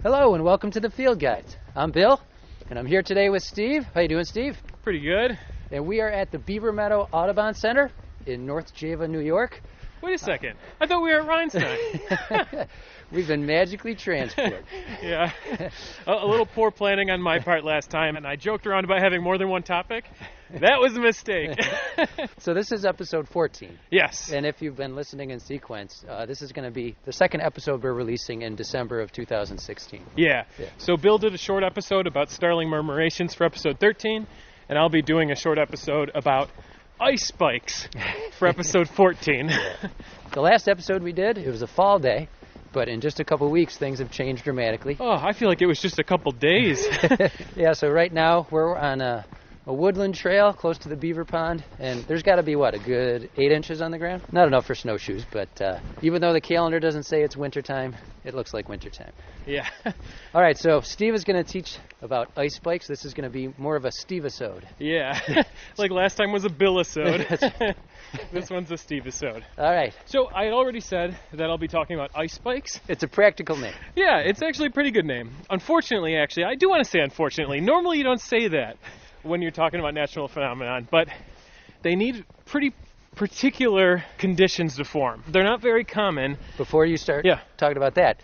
Hello and welcome to the Field Guides. I'm Bill, and I'm here today with Steve. How you doing, Steve? Pretty good. And we are at the Beaver Meadow Audubon Center in North Java, New York. Wait a second. I thought we were at Rhinestone. We've been magically transported. Yeah. A little poor planning on my part last time, and I joked around about having more than one topic. That was a mistake. So this is episode 14. Yes. And if you've been listening in sequence, this is going to be the second episode we're releasing in December of 2016. Yeah. So Bill did a short episode about starling murmurations for episode 13, and I'll be doing a short episode about ice spikes for episode 14. The last episode we did, it was a fall day, but in just a couple weeks, things have changed dramatically. Oh, I feel like it was just a couple days. Yeah, so right now we're on a woodland trail close to the beaver pond, and there's got to be, a good 8 inches on the ground? Not enough for snowshoes, but even though the calendar doesn't say it's wintertime, it looks like wintertime. Yeah. All right, so Steve is going to teach about ice spikes. This is going to be more of a Steve-isode. Yeah. Like last time was a Bill-isode. This one's a Steve-isode. All right. So I had already said that I'll be talking about ice spikes. It's a practical name. Yeah, it's actually a pretty good name. Unfortunately, actually, I do want to say unfortunately. Normally you don't say that when you're talking about natural phenomenon, but they need pretty particular conditions to form. They're not very common. Before you start talking about that,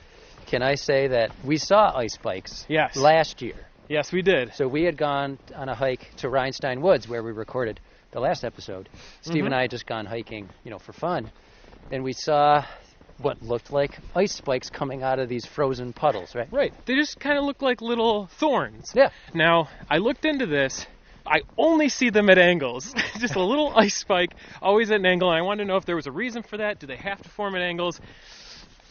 can I say that we saw ice spikes last year? Yes, we did. So we had gone on a hike to Rhinestone Woods where we recorded the last episode. Steve and I had just gone hiking, for fun, and we saw what looked like ice spikes coming out of these frozen puddles, right? Right. They just kind of look like little thorns. Yeah. Now, I looked into this. I only see them at angles. Just a little ice spike, always at an angle. And I wanted to know if there was a reason for that. Do they have to form at angles?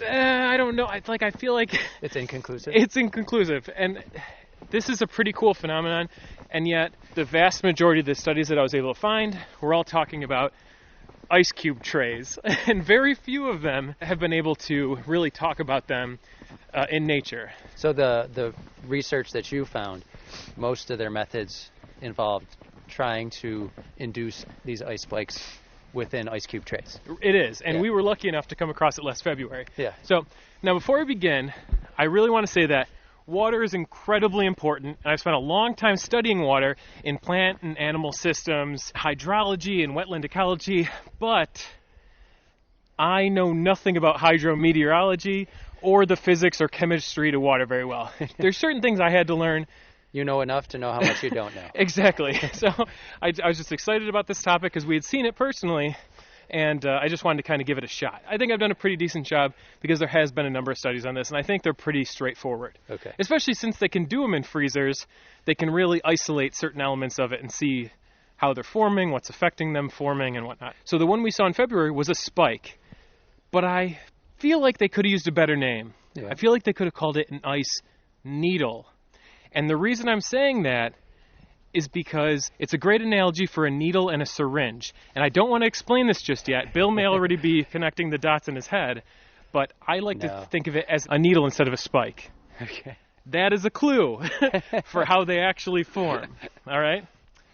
I don't know. I feel like it's inconclusive. It's inconclusive. And this is a pretty cool phenomenon. And yet, the vast majority of the studies that I was able to find were all talking about ice cube trays, and very few of them have been able to really talk about them in nature. So the research that you found, most of their methods involved trying to induce these ice spikes within ice cube trays. It is, and we were lucky enough to come across it last February. Yeah. So now before we begin, I really want to say that water is incredibly important, and I've spent a long time studying water in plant and animal systems, hydrology and wetland ecology, but I know nothing about hydrometeorology or the physics or chemistry to water very well. There's certain things I had to learn. You know enough to know how much you don't know. Exactly. So I was just excited about this topic because we had seen it personally, and I just wanted to kind of give it a shot. I think I've done a pretty decent job because there has been a number of studies on this, and I think they're pretty straightforward. Okay. Especially since they can do them in freezers, they can really isolate certain elements of it and see how they're forming, what's affecting them forming, and whatnot. So the one we saw in February was a spike, but I feel like they could have used a better name. Yeah. I feel like they could have called it an ice needle. And the reason I'm saying that is because it's a great analogy for a needle and a syringe. And I don't want to explain this just yet. Bill may already be connecting the dots in his head, but I like to think of it as a needle instead of a spike. Okay. That is a clue for how they actually form. All right?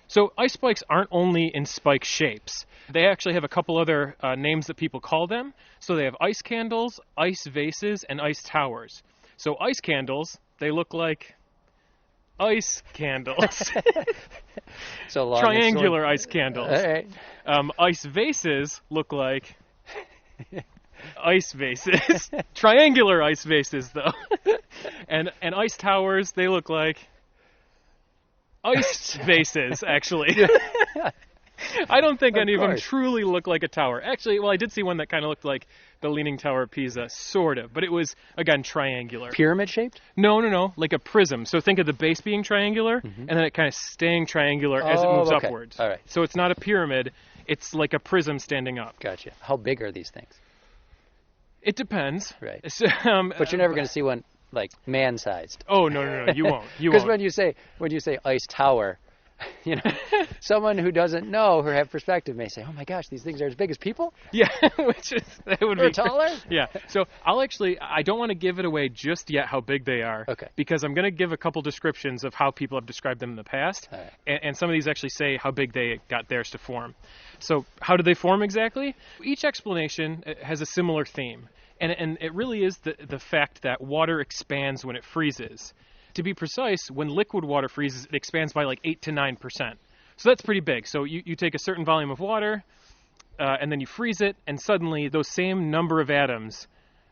So ice spikes aren't only in spike shapes. They actually have a couple other names that people call them. So they have ice candles, ice vases, and ice towers. So ice candles, they look like ice candles. So long triangular ice candles. All right. Ice vases look like ice vases. Triangular ice vases, though. and ice towers, they look like ice vases, actually. I don't think any of them truly look like a tower. Actually, well, I did see one that kind of looked like the Leaning Tower of Pisa, sort of. But it was, again, triangular. Pyramid-shaped? No. Like a prism. So think of the base being triangular, and then it kind of staying triangular as it moves upwards. All right. So it's not a pyramid. It's like a prism standing up. Gotcha. How big are these things? It depends. Right. So, but you're never going to see one, like, man-sized. Oh, no. You won't. Because when you say ice tower, someone who doesn't know or have perspective may say, "Oh my gosh, these things are as big as people." Yeah, that would be taller. Yeah. So I don't want to give it away just yet how big they are. Okay. Because I'm going to give a couple descriptions of how people have described them in the past, and some of these actually say how big they got theirs to form. So how do they form exactly? Each explanation has a similar theme. And it really is the fact that water expands when it freezes. To be precise, when liquid water freezes, it expands by like 8 to 9%. So that's pretty big. So you take a certain volume of water, and then you freeze it, and suddenly those same number of atoms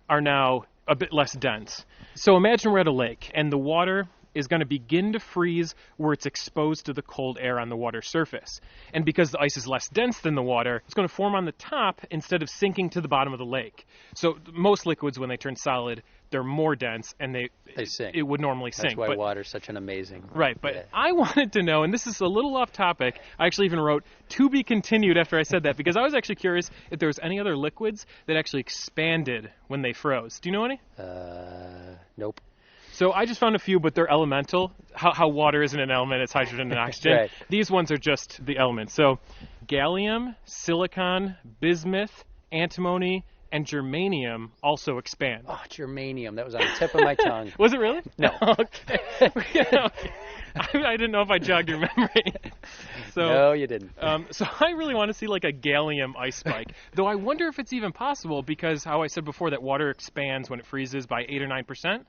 are now a bit less dense. So imagine we're at a lake, and the water is going to begin to freeze where it's exposed to the cold air on the water surface. And because the ice is less dense than the water, it's going to form on the top instead of sinking to the bottom of the lake. So most liquids, when they turn solid, they're more dense, and they sink. It would normally sink. That's why water's such an amazing... Right, but I wanted to know, and this is a little off topic, I actually even wrote, to be continued after I said that, because I was actually curious if there was any other liquids that actually expanded when they froze. Do you know any? Nope. So I just found a few, but they're elemental. How water isn't an element, it's hydrogen and oxygen. Right. These ones are just the elements. So gallium, silicon, bismuth, antimony, and germanium also expand. Oh, germanium. That was on the tip of my tongue. Was it really? No. Okay. Okay. I didn't know if I jogged your memory. So, no, you didn't. So I really want to see like a gallium ice spike. Though I wonder if it's even possible because how I said before that water expands when it freezes by 8 or 9%.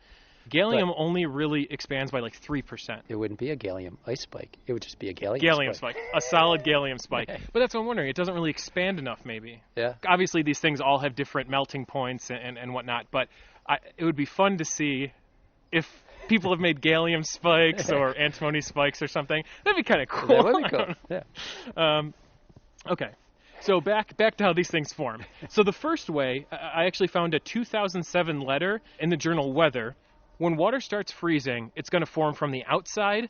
Gallium only really expands by like 3%. It wouldn't be a gallium ice spike. It would just be a gallium spike. A solid gallium spike. But that's what I'm wondering. It doesn't really expand enough, maybe. Yeah. Obviously, these things all have different melting points and whatnot. But it would be fun to see if people have made gallium spikes or antimony spikes or something. That'd be kind of cool. That would be cool. Yeah. Okay. So back to how these things form. So the first way, I actually found a 2007 letter in the journal Weather. When water starts freezing, it's going to form from the outside,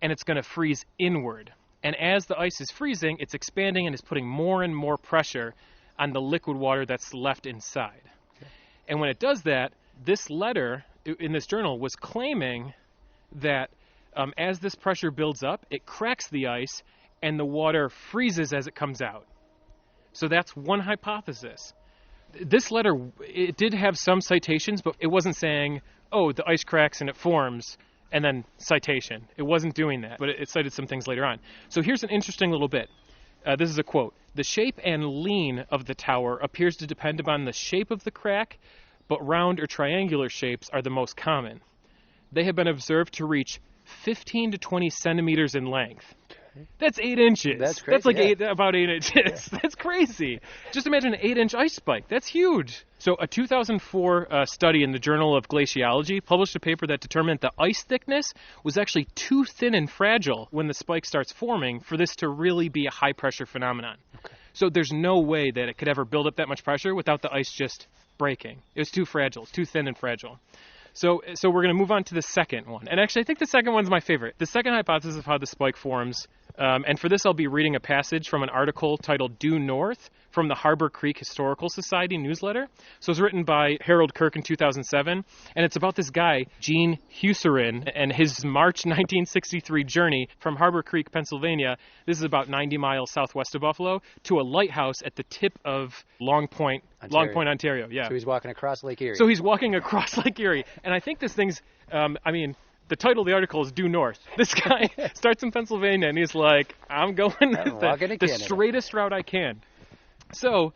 and it's going to freeze inward. And as the ice is freezing, it's expanding and is putting more and more pressure on the liquid water that's left inside. Okay. And when it does that, this letter in this journal was claiming that as this pressure builds up, it cracks the ice, and the water freezes as it comes out. So that's one hypothesis. This letter, it did have some citations, but it wasn't saying, oh, the ice cracks and it forms, and then citation. It wasn't doing that, but it cited some things later on. So here's an interesting little bit. This is a quote. The shape and lean of the tower appears to depend upon the shape of the crack, but round or triangular shapes are the most common. They have been observed to reach 15 to 20 centimeters in length. That's 8 inches. That's crazy. That's like about 8 inches. Yeah. That's crazy. Just imagine an 8-inch ice spike. That's huge. So a 2004 study in the Journal of Glaciology published a paper that determined the ice thickness was actually too thin and fragile when the spike starts forming for this to really be a high-pressure phenomenon. Okay. So there's no way that it could ever build up that much pressure without the ice just breaking. It was too fragile. It's too thin and fragile. So we're going to move on to the second one. And actually, I think the second one's my favorite. The second hypothesis of how the spike forms, and for this I'll be reading a passage from an article titled Due North from the Harbor Creek Historical Society newsletter. So it was written by Harold Kirk in 2007, and it's about this guy, Gene Husserin, and his March 1963 journey from Harbor Creek, Pennsylvania. This is about 90 miles southwest of Buffalo, to a lighthouse at the tip of Long Point, Ontario. Yeah. So he's walking across Lake Erie. So he's walking across Lake Erie. And I think this thing's, the title of the article is Due North. This guy starts in Pennsylvania, and he's like, I'm going the straightest route I can. So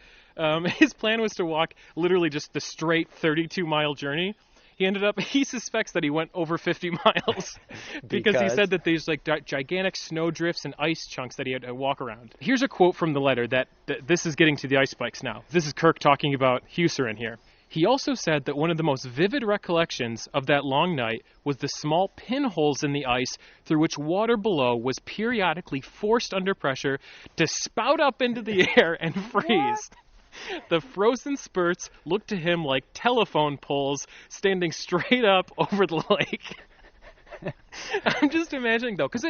his plan was to walk literally just the straight 32-mile journey. He suspects that he went over 50 miles because he said that there's like gigantic snow drifts and ice chunks that he had to walk around. Here's a quote from the letter that this is getting to the ice spikes now. This is Kirk talking about Husserin here. He also said that one of the most vivid recollections of that long night was the small pinholes in the ice through which water below was periodically forced under pressure to spout up into the air and freeze. The frozen spurts looked to him like telephone poles standing straight up over the lake. I'm just imagining, though, because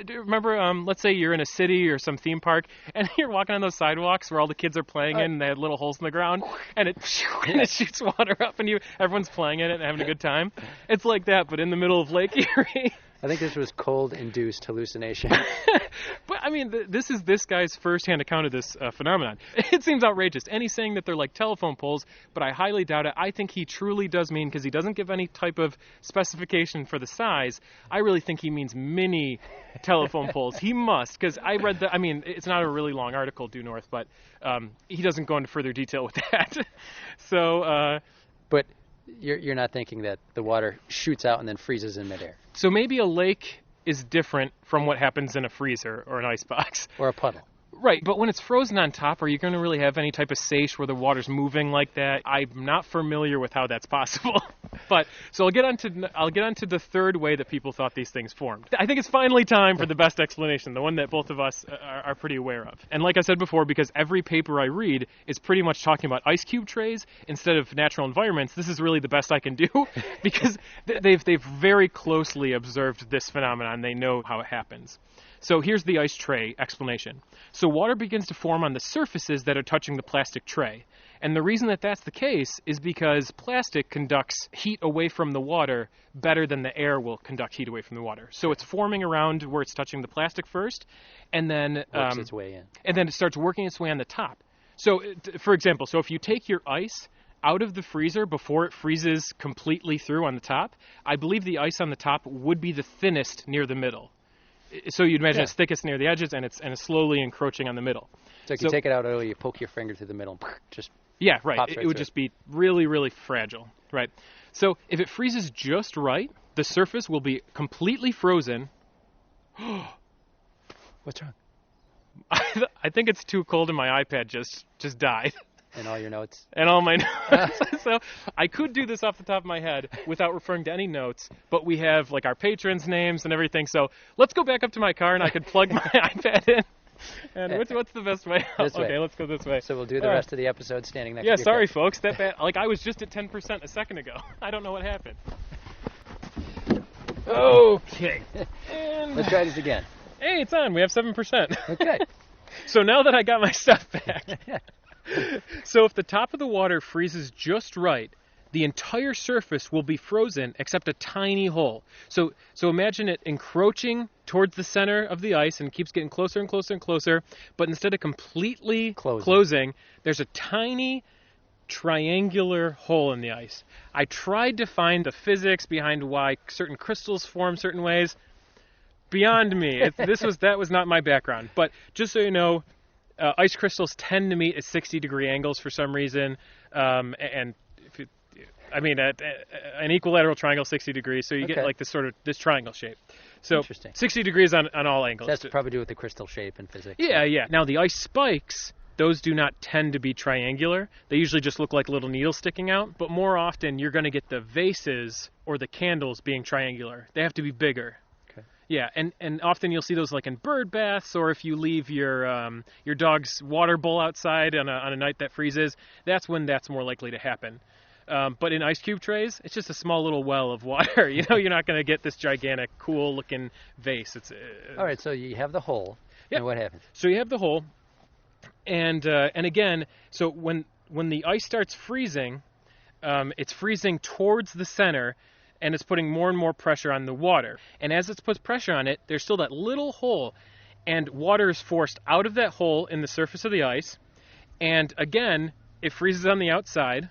remember, let's say you're in a city or some theme park, and you're walking on those sidewalks where all the kids are playing in, and they have little holes in the ground, and it shoots water up, and everyone's playing in it and having a good time. It's like that, but in the middle of Lake Erie. I think this was cold-induced hallucination. But, I mean, this is this guy's first-hand account of this phenomenon. It seems outrageous. And he's saying that they're like telephone poles, but I highly doubt it. I think he truly does mean, because he doesn't give any type of specification for the size, I really think he means mini telephone poles. He must, because I read I mean, it's not a really long article, due north, but he doesn't go into further detail with that. So... But you're not thinking that the water shoots out and then freezes in midair. So maybe a lake is different from what happens in a freezer or an icebox. Or a puddle. Right, but when it's frozen on top, are you going to really have any type of seiche where the water's moving like that? I'm not familiar with how that's possible. But so I'll get onto the third way that people thought these things formed. I think it's finally time for the best explanation, the one that both of us are pretty aware of. And like I said before, because every paper I read is pretty much talking about ice cube trays instead of natural environments, this is really the best I can do because they've very closely observed this phenomenon. They know how it happens. So here's the ice tray explanation. So water begins to form on the surfaces that are touching the plastic tray. And the reason that that's the case is because plastic conducts heat away from the water better than the air will conduct heat away from the water. So it's forming around where it's touching the plastic first, and then works its way in. And then it starts working its way on the top. So, for example, if you take your ice out of the freezer before it freezes completely through on the top, I believe the ice on the top would be the thinnest near the middle. So you'd imagine it's thickest near the edges, and it's slowly encroaching on the middle. So if you take it out early, you poke your finger through the middle, and just pops it would just be really, really fragile, right? So if it freezes just right, the surface will be completely frozen. What's wrong? I think it's too cold, and my iPad just died. And all your notes. And all my notes. So I could do this off the top of my head without referring to any notes, but we have like our patrons' names and everything. So let's go back up to my car, and I could plug my iPad in. And what's the best way? This way. Okay, let's go this way. So we'll do the rest of the episode standing next to your sorry, car. folks. That bad. Like I was just at 10% a second ago. I don't know what happened. Okay. And let's try this again. Hey, it's on. We have 7%. Okay. So now that I got my stuff back. So if the top of the water freezes just right, the entire surface will be frozen except a tiny hole. So imagine it encroaching towards the center of the ice and keeps getting closer and closer and closer, but instead of completely closing, there's a tiny triangular hole in the ice. I tried to find the physics behind why certain crystals form certain ways. Beyond me. That was not my background. But just so you know, ice crystals tend to meet at 60-degree angles for some reason, and an equalateral triangle, 60 degrees, so you get like this triangle shape. So interesting. 60 degrees on all angles. That's probably to do with the crystal shape in physics. Yeah. Now the ice spikes, those do not tend to be triangular. They usually just look like little needles sticking out, but more often you're going to get the vases or the candles being triangular. They have to be bigger. Yeah, and often you'll see those like in bird baths, or if you leave your dog's water bowl outside on a night that freezes, that's when that's more likely to happen. But in ice cube trays, it's just a small little well of water. You know, you're not going to get this gigantic, cool-looking vase. All right, so you have the hole, and what happens? So you have the hole, and again, so when the ice starts freezing, it's freezing towards the center, and it's putting more and more pressure on the water. And as it puts pressure on it, there's still that little hole, and water is forced out of that hole in the surface of the ice. And again, it freezes on the outside,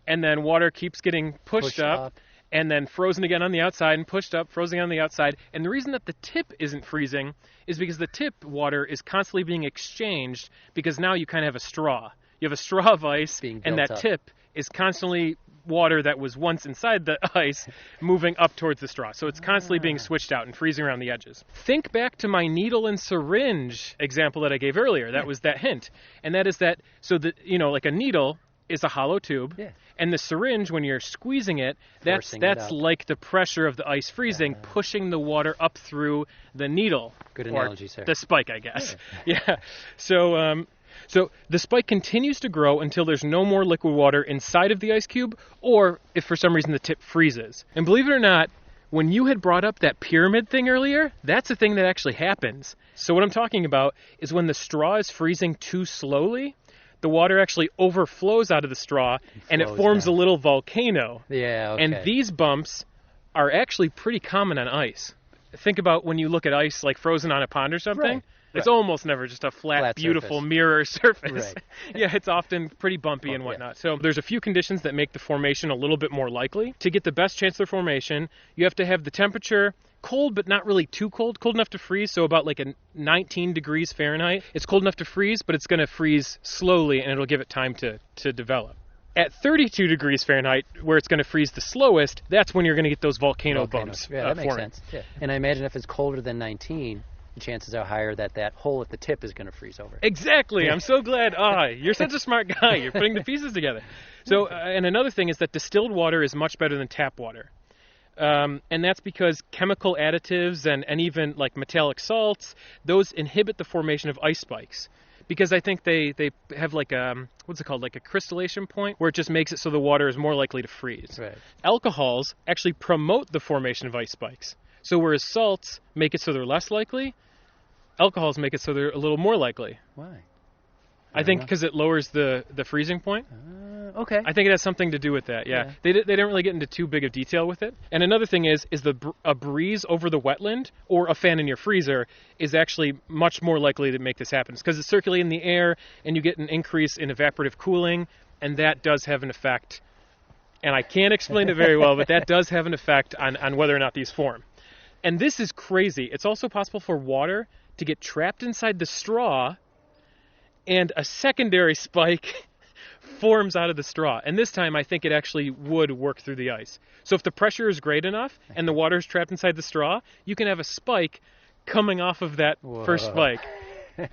and then water keeps getting pushed up, and then frozen again on the outside, and pushed up, frozen on the outside. And the reason that the tip isn't freezing is because the tip water is constantly being exchanged, because now you kind of have a straw. You have a straw of ice, and that tip is constantly water that was once inside the ice moving up towards the straw. So it's constantly being switched out and freezing around the edges. Think back to my needle and syringe example that I gave earlier. That was that hint. And that is that, so that, like a needle is a hollow tube. Yeah. And the syringe, when you're squeezing it, that's like the pressure of the ice freezing, pushing the water up through the needle. Good analogy, sir. The spike, I guess. Yeah. So the spike continues to grow until there's no more liquid water inside of the ice cube, or if for some reason the tip freezes. And believe it or not, when you had brought up that pyramid thing earlier, that's a thing that actually happens. So what I'm talking about is when the straw is freezing too slowly, the water actually overflows out of the straw, and it forms a little volcano. Yeah, okay. And these bumps are actually pretty common on ice. think about when you look at ice like frozen on a pond or something. Right. It's almost never just a flat beautiful surface. mirror surface. Right. Yeah, it's often pretty bumpy and whatnot. So there's a few conditions that make the formation a little bit more likely. To get the best chance of the formation, you have to have the temperature cold, but not really too cold. Cold enough to freeze, so about like a 19 degrees Fahrenheit. It's cold enough to freeze, but it's going to freeze slowly, and it'll give it time to develop. At 32 degrees Fahrenheit, where it's going to freeze the slowest, that's when you're going to get those volcano bumps. Yeah, that makes forming. sense. Yeah. And I imagine if it's colder than 19, the chances are higher that hole at the tip is going to freeze over. Exactly. I'm so glad. You're such a smart guy. You're putting the pieces together. So, and another thing is that distilled water is much better than tap water. And that's because chemical additives and even like metallic salts, those inhibit the formation of ice spikes. Because I think they have like what's it called, like a crystallization point, where it just makes it so the water is more likely to freeze. Right. Alcohols actually promote the formation of ice spikes. So whereas salts make it so they're less likely, alcohols make it so they're a little more likely. Why? I think because it lowers the freezing point. Okay. I think it has something to do with that, yeah. They didn't really get into too big of detail with it. And another thing is a breeze over the wetland or a fan in your freezer is actually much more likely to make this happen. It's because it's circulating in the air, and you get an increase in evaporative cooling, and that does have an effect. And I can't explain it very well, but that does have an effect on whether or not these form. And this is crazy. It's also possible for water to get trapped inside the straw, and a secondary spike forms out of the straw. And this time, I think it actually would work through the ice. So if the pressure is great enough and the water is trapped inside the straw, you can have a spike coming off of that first spike.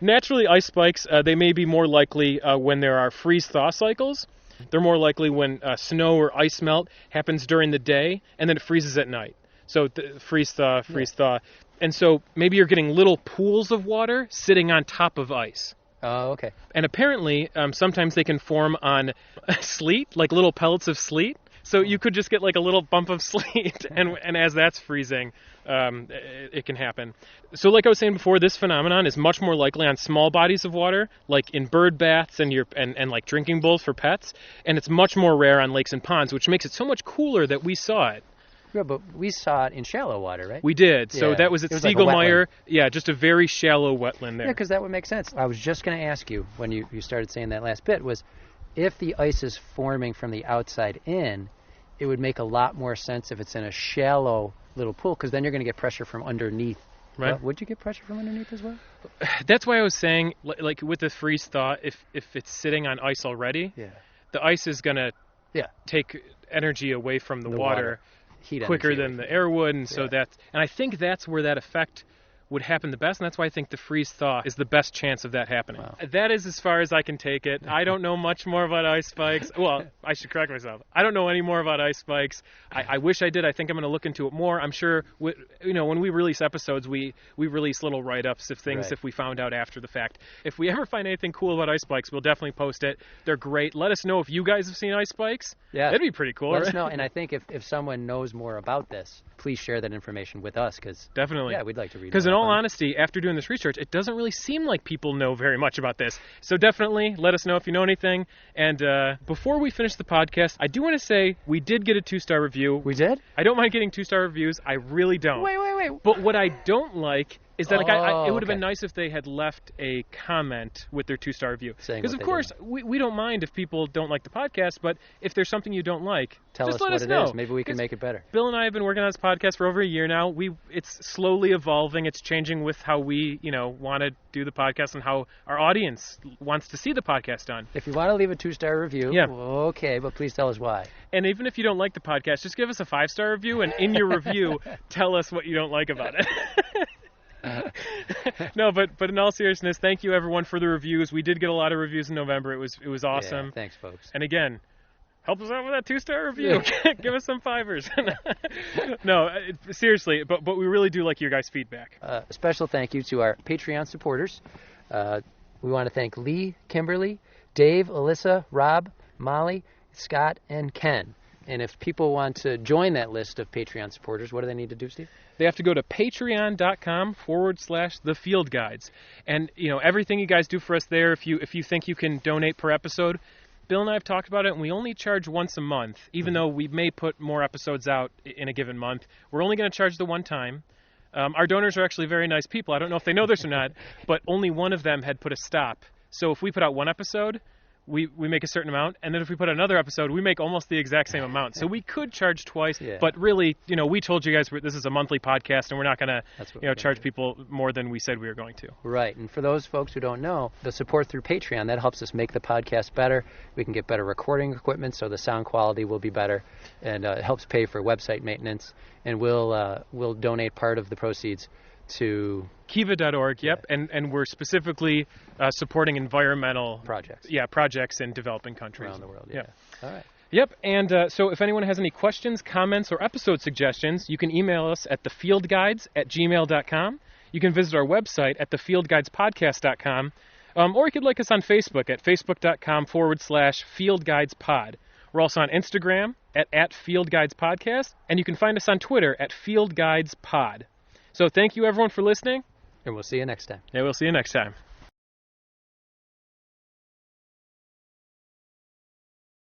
Naturally, ice spikes, they may be more likely when there are freeze-thaw cycles. They're more likely when snow or ice melt happens during the day, and then it freezes at night. So freeze-thaw, freeze-thaw. And so maybe you're getting little pools of water sitting on top of ice. Oh, okay. And apparently, sometimes they can form on sleet, like little pellets of sleet. So you could just get like a little bump of sleet, and as that's freezing, it can happen. So like I was saying before, this phenomenon is much more likely on small bodies of water, like in bird baths and like drinking bowls for pets, and it's much more rare on lakes and ponds, which makes it so much cooler that we saw it. Yeah, but we saw it in shallow water, right? We did. So that was at Stiglmeier. Like just a very shallow wetland there. Yeah, because that would make sense. I was just going to ask you when you started saying that last bit was if the ice is forming from the outside in, it would make a lot more sense if it's in a shallow little pool, because then you're going to get pressure from underneath. Right. Would you get pressure from underneath as well? That's why I was saying, like with the freeze thaw, if it's sitting on ice already, the ice is going to take energy away from the water. Heat quicker than the air would, and so and I think that's where that effect would happen the best, and that's why I think the freeze thaw is the best chance of that happening. Wow. That is as far as I can take it. I don't know much more about ice spikes. Well, I should correct myself. I don't know any more about ice spikes. I wish I did. I think I'm going to look into it more. I'm sure, when we release episodes, we release little write-ups of things if we found out after the fact. If we ever find anything cool about ice spikes, we'll definitely post it. They're great. Let us know if you guys have seen ice spikes. Yeah. That'd be pretty cool. Let us know. And I think if someone knows more about this, please share that information with us, because definitely. Yeah, we'd like to read it. Because in all honesty, after doing this research, it doesn't really seem like people know very much about this. So definitely let us know if you know anything. And before we finish the podcast, I do want to say we did get a 2-star review. We did? I don't mind getting 2-star reviews. I really don't. Wait. But what I don't like is that it would have been nice if they had left a comment with their 2-star review. Because, of course, we don't mind if people don't like the podcast, but if there's something you don't like, Tell just us let what us it know. is. Maybe we can make it better. Bill and I have been working on this podcast for over a year now. It's slowly evolving. It's changing with how we, want to do the podcast and how our audience wants to see the podcast done. If you want to leave a 2-star review, okay, but please tell us why. And even if you don't like the podcast, just give us a 5-star review, and in your review, tell us what you don't like about it. No, but in all seriousness, thank you everyone for the reviews. We did get a lot of reviews in November. It was awesome. Yeah, thanks, folks. And again, help us out with that 2-star review. Give us some 5ers. No, seriously, but we really do like your guys' feedback. A special thank you to our Patreon supporters. We want to thank Lee, Kimberly, Dave, Alyssa, Rob, Molly, Scott, and Ken. And if people want to join that list of Patreon supporters, what do they need to do, Steve? They have to go to patreon.com/thefieldguides. And, everything you guys do for us there, if you think you can donate per episode, Bill and I have talked about it, and we only charge once a month, even though we may put more episodes out in a given month. We're only going to charge the one time. Our donors are actually very nice people. I don't know if they know this or not, but only one of them had put a stop. So if we put out one episode, we make a certain amount, and then if we put another episode, we make almost the exact same amount. So we could charge twice, but really, we told you guys this is a monthly podcast, and we're not going to, charge people more than we said we were going to. Right, and for those folks who don't know, the support through Patreon, that helps us make the podcast better. We can get better recording equipment, so the sound quality will be better, and it helps pay for website maintenance, and we'll donate part of the proceeds to Kiva.org, yep, and we're specifically supporting environmental projects. Yeah, projects in developing countries. Around the world, Yep. All right. Yep, and so if anyone has any questions, comments, or episode suggestions, you can email us at thefieldguides@gmail.com. You can visit our website at thefieldguidespodcast.com, or you could like us on Facebook at facebook.com/fieldguidespod. We're also on Instagram at fieldguidespodcast, and you can find us on Twitter at fieldguidespod. So thank you, everyone, for listening. And we'll see you next time. Yeah, we'll see you next time.